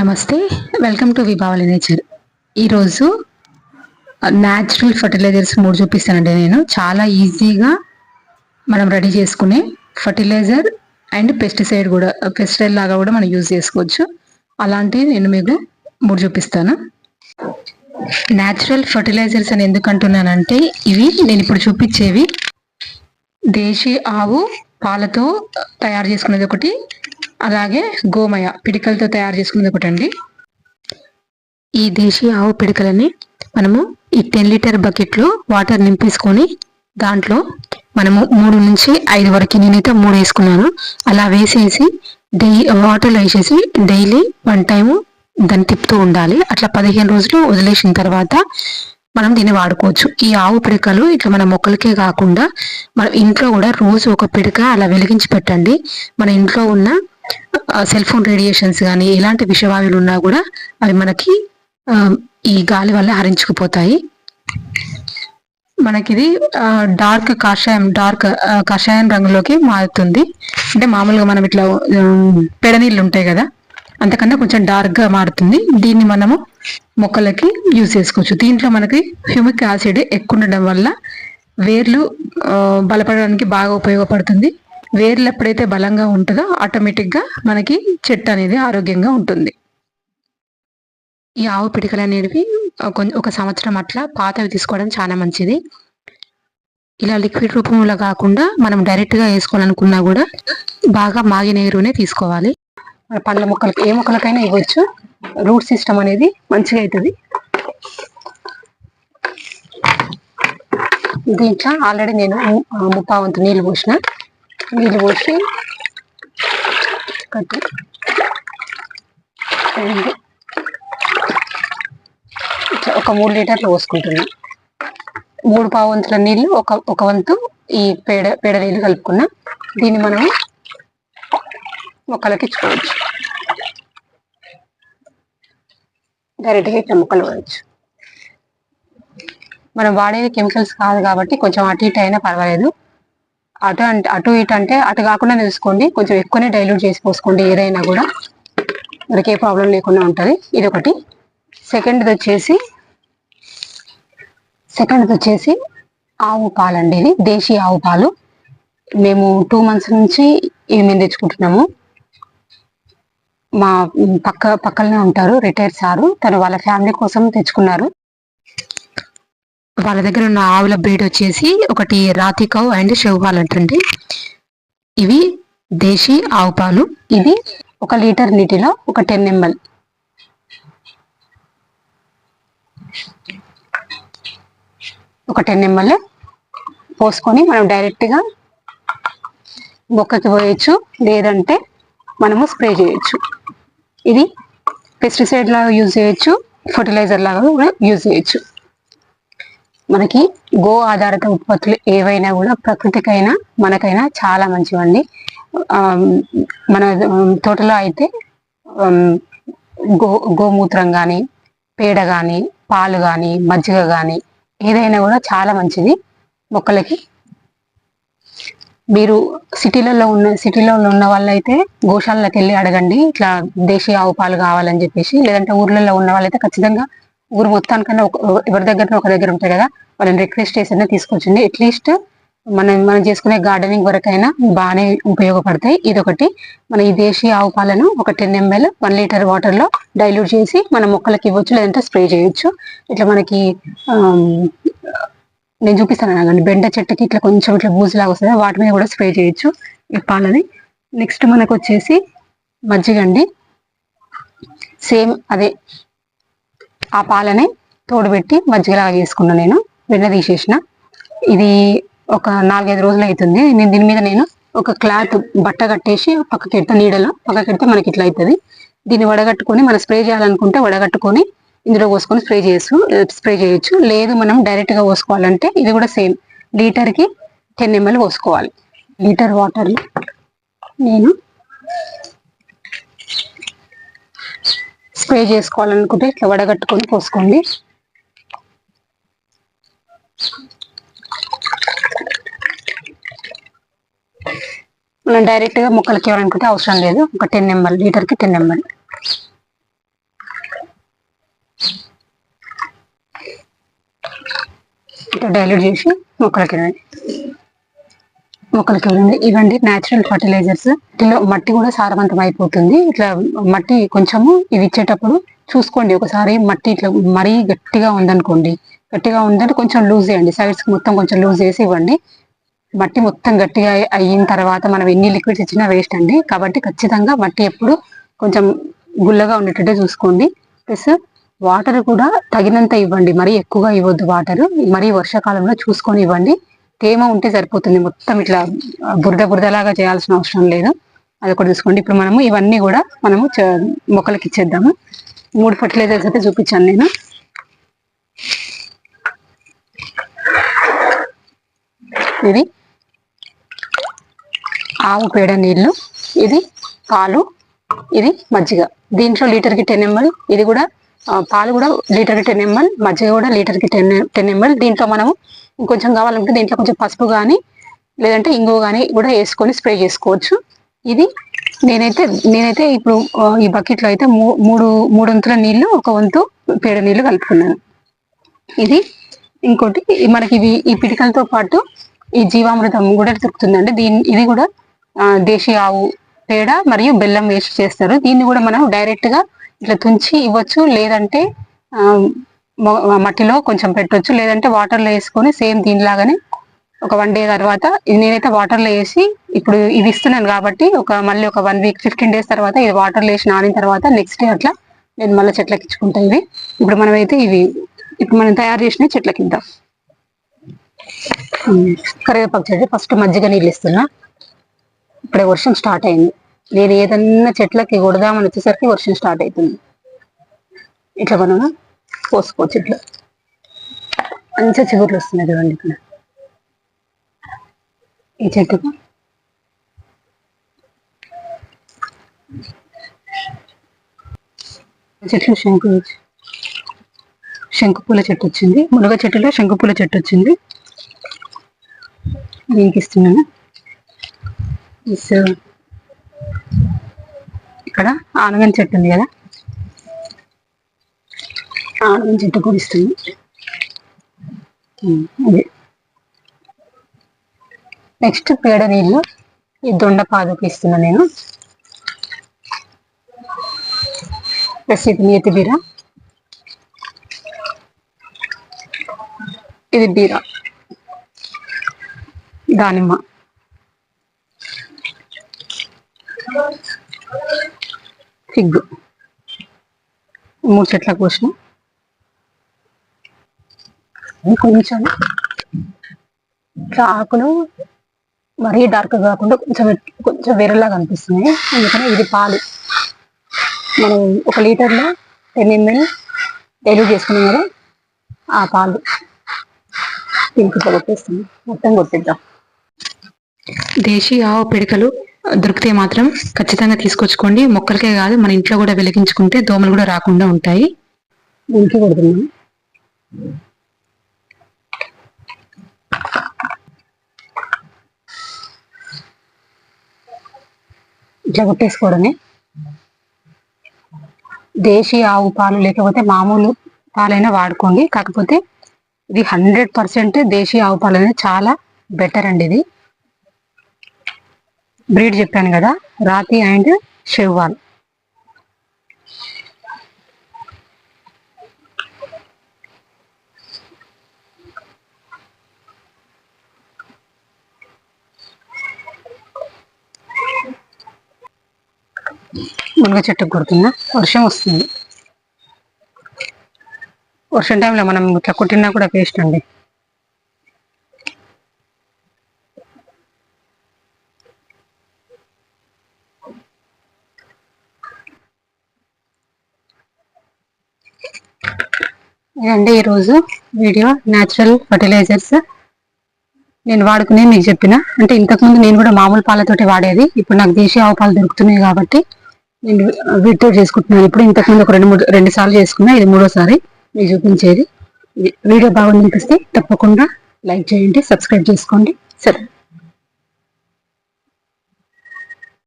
నమస్తే, welcome to విభావళి nature. ఈరోజు natural fertilisers 3 చూపిస్తానండి. నేను చాలా ఈజీగా మనం రెడీ చేసుకునే ఫర్టిలైజర్ అండ్ పెస్టిసైడ్ కూడా, పెస్టిసైడ్ లాగా కూడా మనం యూజ్ చేసుకోవచ్చు. అలాంటివి నేను మీకు 3 చూపిస్తాను. న్యాచురల్ ఫర్టిలైజర్స్ అని ఎందుకు అంటున్నానంటే, ఇవి నేను ఇప్పుడు చూపించేవి దేశీ ఆవు పాలతో తయారు చేసుకునేది ఒకటి, అలాగే గోమయ పిడికలతో తయారు చేసుకునేది ఒకటి అండి. ఈ దేశీ ఆవు పిడికలని మనము ఈ 10 లీటర్ బకెట్లో వాటర్ నింపేసుకొని దాంట్లో మనము 3 నుంచి 5 వరకు, నేనైతే 3 వేసుకున్నాను. అలా వేసేసి వాటర్లో వేసేసి డైలీ 1 టైము దాన్ని తిప్పుతూ ఉండాలి. అట్లా 15 రోజులు వదిలేసిన తర్వాత మనం దీన్ని వాడుకోవచ్చు. ఈ ఆవు పిడకలు ఇట్లా మన మొక్కలకే కాకుండా మన ఇంట్లో కూడా రోజు ఒక పిడక అలా వెలిగించి పెట్టండి. మన ఇంట్లో ఉన్న సెల్ ఫోన్ రేడియేషన్స్ కానీ ఎలాంటి విషవాయువులు ఉన్నా కూడా అవి మనకి ఈ గాలి వల్ల హరించుకుపోతాయి. మనకిది డార్క్ కషాయం రంగులోకి మారుతుంది. అంటే మామూలుగా మనం ఇట్లా పెడ నీళ్ళు ఉంటాయి కదా, అంతకన్నా కొంచెం డార్క్గా మారుతుంది. దీన్ని మనము మొక్కలకి యూజ్ చేసుకోవచ్చు. దీంట్లో మనకి హ్యూమిక్ యాసిడ్ ఎక్కువ ఉండడం వల్ల వేర్లు బలపడడానికి బాగా ఉపయోగపడుతుంది. వేర్లు ఎప్పుడైతే బలంగా ఉంటుందో ఆటోమేటిక్గా మనకి చెట్టు అనేది ఆరోగ్యంగా ఉంటుంది. ఈ ఆవు పిడికలు అనేవి ఒక సంవత్సరం అట్లా పాతవి తీసుకోవడం చాలా మంచిది. ఇలా లిక్విడ్ రూపంలో కాకుండా మనం డైరెక్ట్గా వేసుకోవాలనుకున్నా కూడా బాగా మాగిన ఎరువునే తీసుకోవాలి. పండ్ల మొక్కలకి, ఏ మొక్కలకైనా ఇవ్వచ్చు. రూట్ సిస్టమ్ అనేది మంచిగా అవుతుంది. దీంట్లో ఆల్రెడీ నేను 30 వంతు నీళ్ళు పోసి కట్టి ఒక 3 లీటర్లు పోసుకుంటున్నా. 3 వంతుల నీళ్ళు ఒక వంతు ఈ పేడ నీళ్ళు కలుపుకున్నా. దీన్ని మనం మొక్కలకి ఇచ్చుకోవచ్చు. డైరెక్ట్గా ఇట్లా మొక్కలు పోయచ్చు. మనం వాడేది కెమికల్స్ కాదు కాబట్టి కొంచెం అటు ఇటు అయినా పర్వాలేదు. అటు ఇటు అంటే అటు కాకుండా తెలుసుకోండి, కొంచెం ఎక్కువనే డైల్యూట్ చేసి పోసుకోండి. ఏదైనా కూడా మనకి ఏ ప్రాబ్లం లేకుండా ఉంటుంది. ఇది ఒకటి. సెకండ్ది వచ్చేసి ఆవు పాలండి. ఇది దేశీ ఆవు పాలు. మేము 2 months నుంచి ఇవి మేము తెచ్చుకుంటున్నాము. మా పక్కనే ఉంటారు, రిటైర్డ్ సారు. తను వాళ్ళ ఫ్యామిలీ కోసం తెచ్చుకున్నారు. వాళ్ళ దగ్గర ఉన్న ఆవుల బ్రీడ్ వచ్చేసి ఒకటి రాతికౌ అండ్ షెవ్వాల్ అంటండి. ఇవి దేశీ ఆవు పాలు. ఇది 1 లీటర్ నీటిలో ఒక 10 ml పోసుకొని మనం డైరెక్ట్గా మొక్కకి పోయచ్చు, లేదంటే మనము స్ప్రే చేయొచ్చు. ఇది పెస్టిసైడ్ లాగా యూజ్ చేయొచ్చు, ఫర్టిలైజర్ లాగా కూడా యూజ్ చేయొచ్చు. మనకి గో ఆధారిత ఉత్పత్తులు ఏవైనా కూడా ప్రకృతికైనా మనకైనా చాలా మంచివండి. మన తోటలో అయితే గోమూత్రం కానీ, పేడ కానీ, పాలు కానీ, మజ్జిగ కానీ ఏదైనా కూడా చాలా మంచిది మొక్కలకి. మీరు సిటీలలో ఉన్న వాళ్ళైతే గోశాలకి వెళ్ళి అడగండి, ఇట్లా దేశీ ఆవు పాలు కావాలని చెప్పేసి. లేదంటే ఊర్లలో ఉన్న వాళ్ళైతే ఖచ్చితంగా ఊరు మొత్తానికన్నా ఎవరి దగ్గర ఒక దగ్గర ఉంటాయి కదా, వాళ్ళని రిక్వెస్ట్ చేసి తీసుకొచ్చింది. అట్లీస్ట్ మనం చేసుకునే గార్డెనింగ్ వరకైనా బాగానే ఉపయోగపడతాయి. ఇదొకటి. మన ఈ దేశీ ఆవు పాలను ఒక 10 ml 1 లీటర్ వాటర్లో డైల్యూట్ చేసి మన మొక్కలకి ఇవ్వచ్చు, లేదంటే స్ప్రే చేయొచ్చు. ఇట్లా మనకి నేను చూపిస్తాను అనండి, బెండ చెట్టుకి ఇట్లా కొంచెం ఇట్లా బూజులాగా వస్తుంది, వాటి మీద కూడా స్ప్రే చేయొచ్చు ఈ పాలని. నెక్స్ట్ మనకు వచ్చేసి మజ్జిగండి. సేమ్ అదే ఆ పాలని తోడుపెట్టి మజ్జిగలాగా చేసుకున్నా. నేను వెన్న తీసేసిన. ఇది ఒక 4-5 రోజులు అవుతుంది. దీని మీద నేను ఒక క్లాత్ బట్ట కట్టేసి పక్కకి ఎడతా, నీడలో పక్కకి ఎడితే మనకి ఇట్లా అవుతుంది. దీన్ని వడగట్టుకొని మనం స్ప్రే చేయాలనుకుంటే వడగట్టుకొని ఇందులో పోసుకొని స్ప్రే చేయొచ్చు. లేదు మనం డైరెక్ట్గా పోసుకోవాలంటే ఇది కూడా సేమ్ లీటర్కి 10 ml పోసుకోవాలి. లీటర్ వాటర్లో నేను స్ప్రే చేసుకోవాలనుకుంటే ఇట్లా వడగట్టుకొని పోసుకోండి. మనం డైరెక్ట్గా మొక్కలకి ఇవ్వాలనుకుంటే అవసరం లేదు. ఒక 10 ml, లీటర్కి 10 ml. ఇట్లా డైల్యూట్ చేసి మొక్కలకి ఇవ్వండి. ఇవ్వండి న్యాచురల్ ఫర్టిలైజర్స్. ఇట్లా మట్టి కూడా సారవంతం అయిపోతుంది. ఇట్లా మట్టి కొంచెము ఇవి ఇచ్చేటప్పుడు చూసుకోండి ఒకసారి. మట్టి ఇట్లా మరీ గట్టిగా ఉందనుకోండి, గట్టిగా ఉందంటే కొంచెం లూజ్ చేయండి, సైడ్స్ మొత్తం కొంచెం లూజ్ చేసి ఇవ్వండి. మట్టి మొత్తం గట్టిగా అయిన తర్వాత మనం ఎన్ని లిక్విడ్స్ ఇచ్చినా వేస్ట్ అండి. కాబట్టి ఖచ్చితంగా మట్టి ఎప్పుడు కొంచెం గుల్లగా ఉండేటట్టే చూసుకోండి. ప్లస్ వాటర్ కూడా తగినంత ఇవ్వండి, మరీ ఎక్కువగా ఇవ్వద్దు వాటర్. మరీ వర్షాకాలంలో చూసుకొని ఇవ్వండి. తేమ ఉంటే సరిపోతుంది, మొత్తం ఇట్లా బురదలాగా చేయాల్సిన అవసరం లేదు. అది ఒకటి చూసుకోండి. ఇప్పుడు మనము ఇవన్నీ కూడా మనము మొక్కలకి ఇచ్చేద్దాము. 3 ఫర్టిలైజర్స్ అయితే చూపించాను నేను. ఇది ఆవు పేడ నీళ్లు, ఇది పాలు, ఇది మజ్జిగ. దీంట్లో లీటర్కి 10 ml. ఇది కూడా పాలు కూడా లీటర్కి 10 ml, మజ్జిగ కూడా లీటర్కి 10 ml. దీంట్లో మనము ఇంకొంచెం కావాలంటే దీంట్లో కొంచెం పసుపు కానీ లేదంటే ఇంగువ కానీ కూడా వేసుకొని స్ప్రే చేసుకోవచ్చు. ఇది నేనైతే ఇప్పుడు ఈ బకెట్లో అయితే మూడు వంతుల నీళ్లు, 1 వంతు పేడ నీళ్లు కలుపుకున్నాను. ఇది ఇంకోటి మనకి ఈ పిడికలతో పాటు ఈ జీవామృతం కూడా దొరుకుతుందండి. ఇది కూడా దేశీ ఆవు పేడ మరియు బెల్లం వేసి చేస్తారు. దీన్ని కూడా మనం డైరెక్ట్ గా ఇట్లా తుంచి ఇవ్వచ్చు, లేదంటే మట్టిలో కొంచెం పెట్టొచ్చు, లేదంటే వాటర్లో వేసుకొని సేమ్ దీనిలాగానే ఒక 1 day తర్వాత, నేనైతే వాటర్లో వేసి ఇప్పుడు ఇది ఇస్తున్నాను కాబట్టి మళ్ళీ ఒక 1 week 15 days తర్వాత ఇది వాటర్లో వేసి నానిన తర్వాత నెక్స్ట్ డే అట్లా నేను మళ్ళీ చెట్లకి ఇచ్చుకుంటాను. ఇప్పుడు మనమైతే ఇప్పుడు మనం తయారు చేసిన చెట్లకి ఇద్దాం. కరివేపాకు చెట్టు ఫస్ట్ మజ్జిగ నీళ్ళు ఇస్తున్నా. ఇప్పుడే వర్షం స్టార్ట్ అయింది. నేను ఏదన్నా చెట్లకి కొడదామని వచ్చేసరికి వర్షం స్టార్ట్ అవుతుంది. ఇట్లా మనం పోసుకోవచ్చు. ఇట్లా మంచిగా చిగుర్లు వస్తున్నాయి చూడండి. ఇక్కడ ఈ చెట్టుకు చెట్లు శంకుపూల చెట్టు వచ్చింది. మునగ చెట్టులో శంకుపూల చెట్టు వచ్చింది. దీనికి ఇస్తున్నాను. ఇక్కడ ఆనగం చెట్టు ఉంది కదా, ఆనగం చెట్టు కూడా ఇస్తుంది. అదే నెక్స్ట్ పేడ నీళ్ళు ఈ దొండపాదుకి ఇస్తున్నా నేను. ప్లస్ ఇది నేతి బీర, ఇది బీర, దానిమ్మ, ఫిగ్. 3 చెట్లకు పోసిన. కొంచెం ఇట్లా ఆకులు మరీ డార్క్ కాకుండా కొంచెం వేరేలాగా అనిపిస్తున్నాయి. అందుకని ఇది పాలు మనం 1 లీటర్లో 10 ml డైల్యూట్ చేసుకున్నాం కదా, ఆ పాలు దీనికి కొట్టేస్తాం. మొత్తం కొట్టిద్దాం. దేశీ ఆవు పిడికలు దొరికితే మాత్రం ఖచ్చితంగా తీసుకొచ్చుకోండి. మొక్కలకే కాదు, మన ఇంట్లో కూడా వెలిగించుకుంటే దోమలు కూడా రాకుండా ఉంటాయి. దీనికి కొడుతున్నాం. ఇట్లా కొట్టేసుకోవడమే. దేశీ ఆవు పాలు లేకపోతే మామూలు పాలైనా వాడుకోండి. కాకపోతే ఇది 100% దేశీ ఆవు పాలు అనేది చాలా బెటర్ అండి. ఇది బ్రీడ్ చెప్పాను కదా, రాతి అండ్ షెవ్వాల్. మునగ చెట్టుకు కొడుతున్నా. వర్షం వస్తుంది. వర్షం టైంలో మనం ఇట్లా కొట్టినా కూడా వేస్ట్ అండి. ఇదండి ఈరోజు వీడియో. న్యాచురల్ ఫర్టిలైజర్స్ నేను వాడుకునే మీకు చెప్పిన. అంటే ఇంతకుముందు నేను కూడా మామూలు పాలతోటి వాడేది. ఇప్పుడు నాకు దేశీ ఆవు పాలు దొరుకుతున్నాయి కాబట్టి నేను వీటితో చేసుకుంటున్నాను. ఇప్పుడు ఇంతకుముందు ఒక 2 సార్లు చేసుకున్నా, ఇది 3వ సారి మీకు చూపించేది. వీడియో బాగుంది అనిపిస్తే తప్పకుండా లైక్ చేయండి, సబ్స్క్రైబ్ చేసుకోండి. సరే.